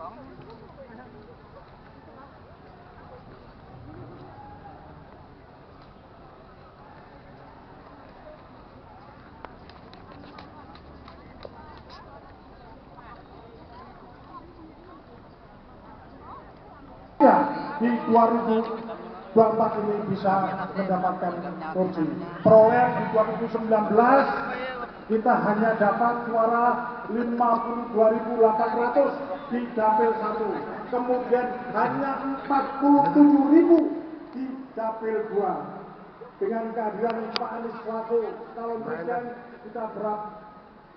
Ya, di 2024 ini bisa mendapatkan kursi. Perolehan di 2019 kita hanya dapat suara 52.800 di dapil 1. Kemudian hanya 47.000 di dapil 2. Dengan kehadiran Pak Anies selaku calon presiden, kita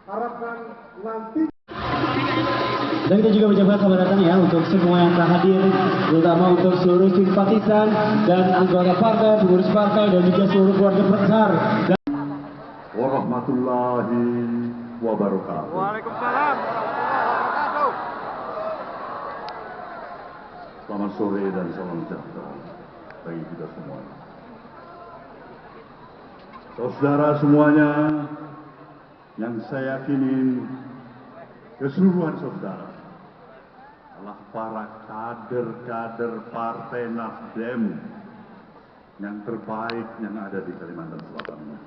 harapkan nanti. Dan kita juga ucapkan selamat datang ya untuk semua yang telah hadir, terutama untuk seluruh simpatisan dan anggota partai, pengurus partai, dan juga seluruh keluarga besar. Warahmatullahi wabarakatuh. Waalaikumsalam warahmatullahi wabarakatuh. Selamat sore dan salam sejahtera bagi kita semua. Saudara semuanya, yang saya yakini keseluruhan saudara adalah para kader-kader Partai Nasdem yang terbaik yang ada di Kalimantan Selatan ini.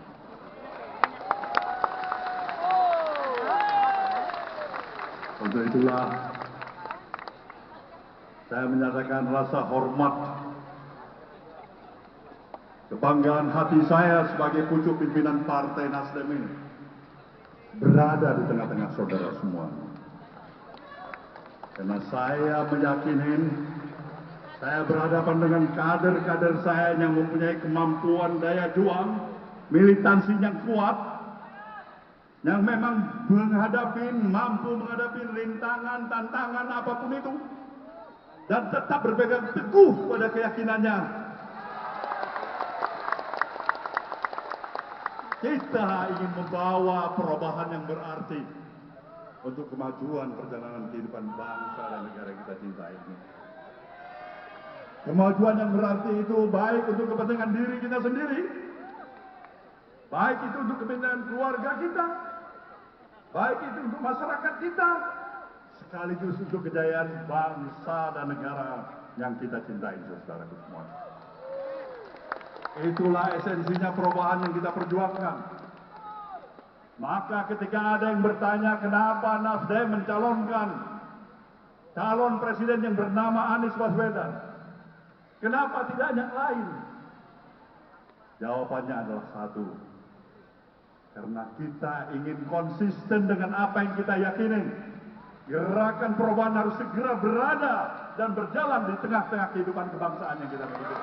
Untuk itulah saya menyatakan rasa hormat, kebanggaan hati saya sebagai pucuk pimpinan Partai Nasdem ini berada di tengah-tengah saudara semua. Karena saya meyakini saya berhadapan dengan kader-kader saya yang mempunyai kemampuan daya juang, militansi yang kuat, yang memang mampu menghadapi rintangan, tantangan apapun itu, dan tetap berpegang teguh pada keyakinannya. Kita ingin membawa perubahan yang berarti untuk kemajuan perjalanan kehidupan bangsa dan negara kita cintai ini. Kemajuan yang berarti itu baik untuk kepentingan diri kita sendiri, baik itu untuk kepentingan keluarga kita, baik itu untuk masyarakat kita, sekaligus untuk kejayaan bangsa dan negara yang kita cintai, saudaraku semua. Itulah esensinya perubahan yang kita perjuangkan. Maka ketika ada yang bertanya kenapa Nasdem mencalonkan calon presiden yang bernama Anies Baswedan, kenapa tidak yang lain? Jawabannya adalah satu. Karena kita ingin konsisten dengan apa yang kita yakini. Gerakan perubahan harus segera berada dan berjalan di tengah-tengah kehidupan kebangsaan yang kita miliki.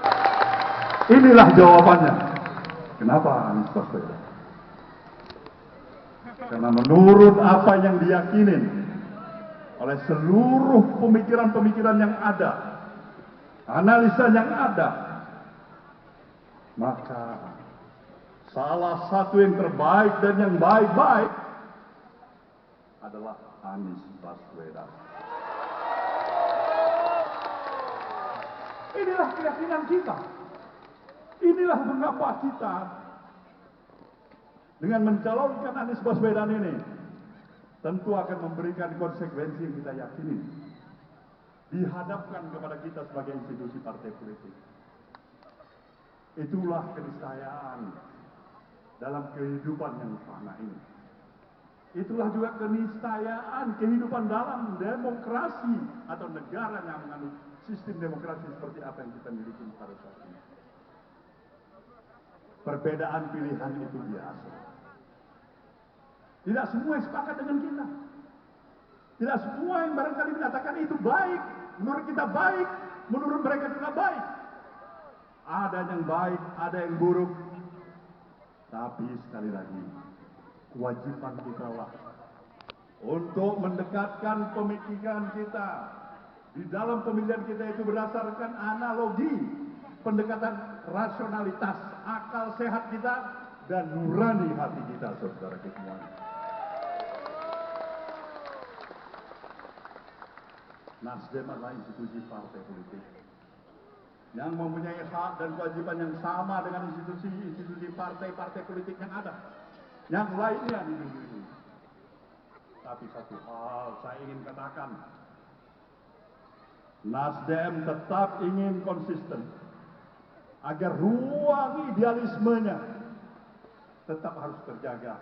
Inilah jawabannya. Kenapa Anies Baswedan? Karena menurut apa yang diyakini oleh seluruh pemikiran-pemikiran yang ada, analisa yang ada, maka salah satu yang terbaik dan yang baik-baik adalah Anies Baswedan. Inilah keyakinan kita. Inilah mengapa kita dengan mencalonkan Anies Baswedan ini tentu akan memberikan konsekuensi yang kita yakini dihadapkan kepada kita sebagai institusi partai politik. Itulah keniscayaan dalam kehidupan yang fana ini. Itulah juga keniscayaan kehidupan dalam demokrasi atau negara yang menganut sistem demokrasi seperti apa yang kita miliki pada saat ini. Perbedaan pilihan itu biasa. Tidak semua yang sepakat dengan kita. Tidak semua yang barangkali menyatakan itu baik. Menurut kita baik, menurut mereka juga baik. Ada yang baik, ada yang buruk. Tapi sekali lagi, kewajiban kita lah untuk mendekatkan pemikiran kita di dalam pemilihan kita itu berdasarkan analogi, pendekatan rasionalitas, akal sehat kita, dan nurani hati kita, saudara semua. Nasdem adalah institusi partai politik yang mempunyai hak dan kewajiban yang sama dengan institusi partai-partai politik yang ada, yang lainnya di dunia ini. Tapi satu hal saya ingin katakan, Nasdem tetap ingin konsisten agar ruang idealismenya tetap harus terjaga.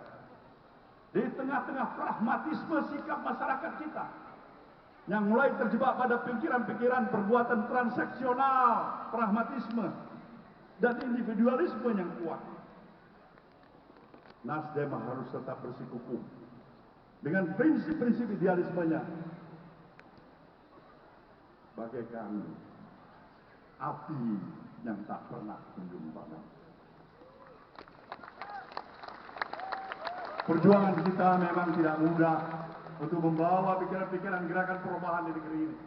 Di tengah-tengah pragmatisme sikap masyarakat kita yang mulai terjebak pada pikiran-pikiran perbuatan transaksional, pragmatisme, dan individualisme yang kuat. Nasdem harus tetap bersikukuh dengan prinsip-prinsip idealismenya, bagaikan api yang tak pernah kunjung padam. Perjuangan kita memang tidak mudah untuk membawa pikiran-pikiran gerakan perubahan di negeri ini.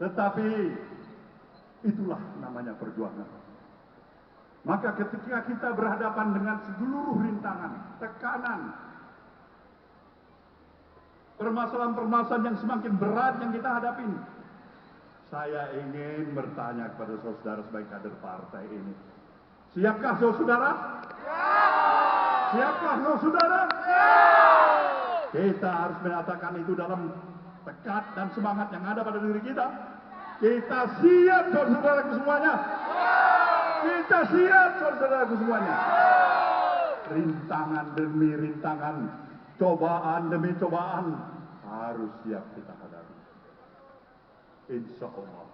Tetapi itulah namanya perjuangan. Maka ketika kita berhadapan dengan seluruh rintangan, tekanan, permasalahan-permasalahan yang semakin berat yang kita hadapi, saya ingin bertanya kepada saudara sebagai kader partai ini. Siapkah saudara? Siapkah saudara? Kita harus menyatakan itu dalam tekad dan semangat yang ada pada diri kita. Kita siap saudara-saudaraku semuanya. Kita siap saudara-saudaraku semuanya. Rintangan demi rintangan, cobaan demi cobaan harus siap kita hadapi. Insya Allah.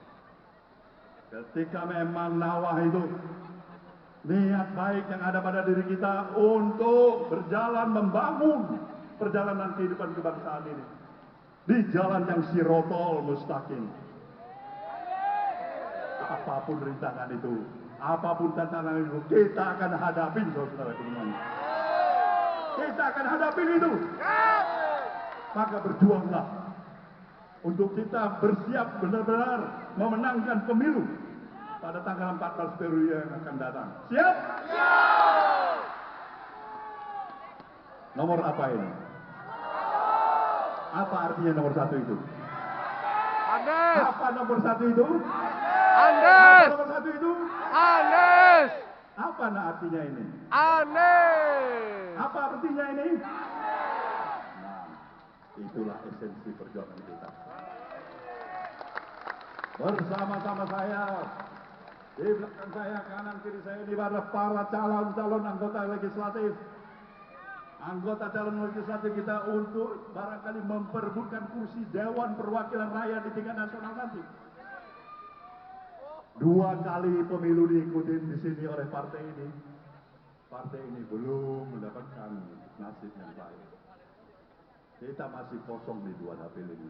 Ketika memang nawah itu, niat baik yang ada pada diri kita untuk berjalan membangun perjalanan kehidupan kebangsaan ini di jalan yang sirotol mustaqim. Apapun rintangan itu, apapun tantangan itu, kita akan hadapi, saudara semuanya. Kita akan hadapi itu. Maka berjuanglah untuk kita bersiap benar-benar memenangkan pemilu pada tanggal 14 Februari yang akan datang. Siap? Siap! Nomor apa ini? Apa artinya nomor 1 itu? Anies! Apa nomor 1 itu? Anies! Apa nomor 1 itu? Anies! Apa artinya ini? Anies! Apa artinya ini? Nah, itulah esensi perjuangan kita. Bersama-sama saya, di belakang saya, kanan kiri saya, ini adalah para calon-calon anggota legislatif. Anggota calon legislatif kita untuk barangkali memperebutkan kursi Dewan Perwakilan Rakyat di tingkat nasional nanti. 2 kali pemilu diikuti di sini oleh partai ini. Partai ini belum mendapatkan nasib yang baik. Kita masih kosong di 2 dapil ini.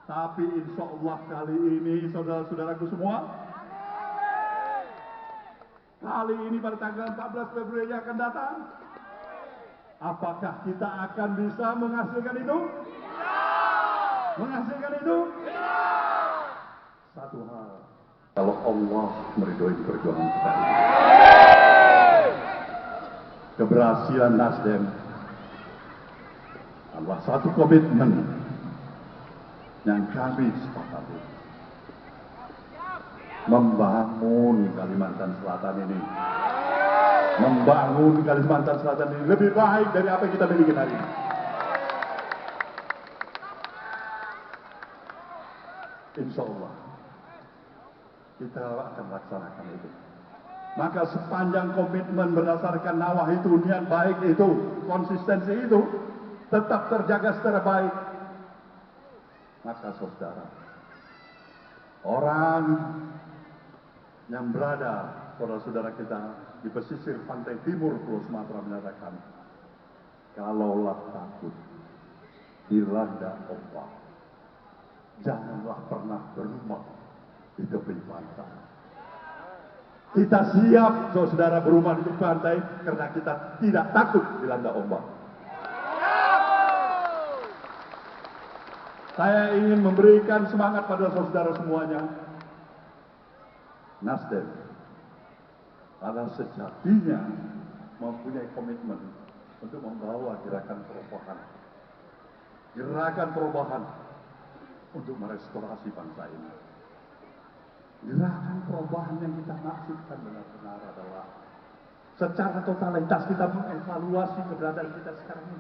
Tapi insya Allah kali ini saudara-saudaraku semua, kali ini pada tanggal 14 Februari yang akan datang, apakah kita akan bisa menghasilkan itu? Menghasilkan itu? Satu hal, kalau Allah meridhoi perjuangan kita ini, keberhasilan Nasdem adalah satu komitmen yang kami sepakati. Membangun Kalimantan Selatan ini, membangun Kalimantan Selatan ini lebih baik dari apa yang kita miliki hari ini. Insya Allah kita akan laksanakan itu. Maka sepanjang komitmen berdasarkan nawah itu, niat baik itu, konsistensi itu tetap terjaga secara baik, maka saudara, orang yang berada, saudara-saudara kita di pesisir pantai timur Pulau Sumatera menyatakan, kalaulah takut dilanda ombak, janganlah pernah berumah di tepi pantai. Kita siap, saudara, berumah di tepi pantai karena kita tidak takut dilanda ombak. Saya ingin memberikan semangat pada saudara semuanya. Nasdem pada sejatinya mempunyai komitmen untuk membawa gerakan perubahan. Gerakan perubahan untuk merestorasi bangsa ini. Gerakan perubahan yang kita maksudkan benar-benar adalah secara totalitas kita mengevaluasi keberadaan kita sekarang ini.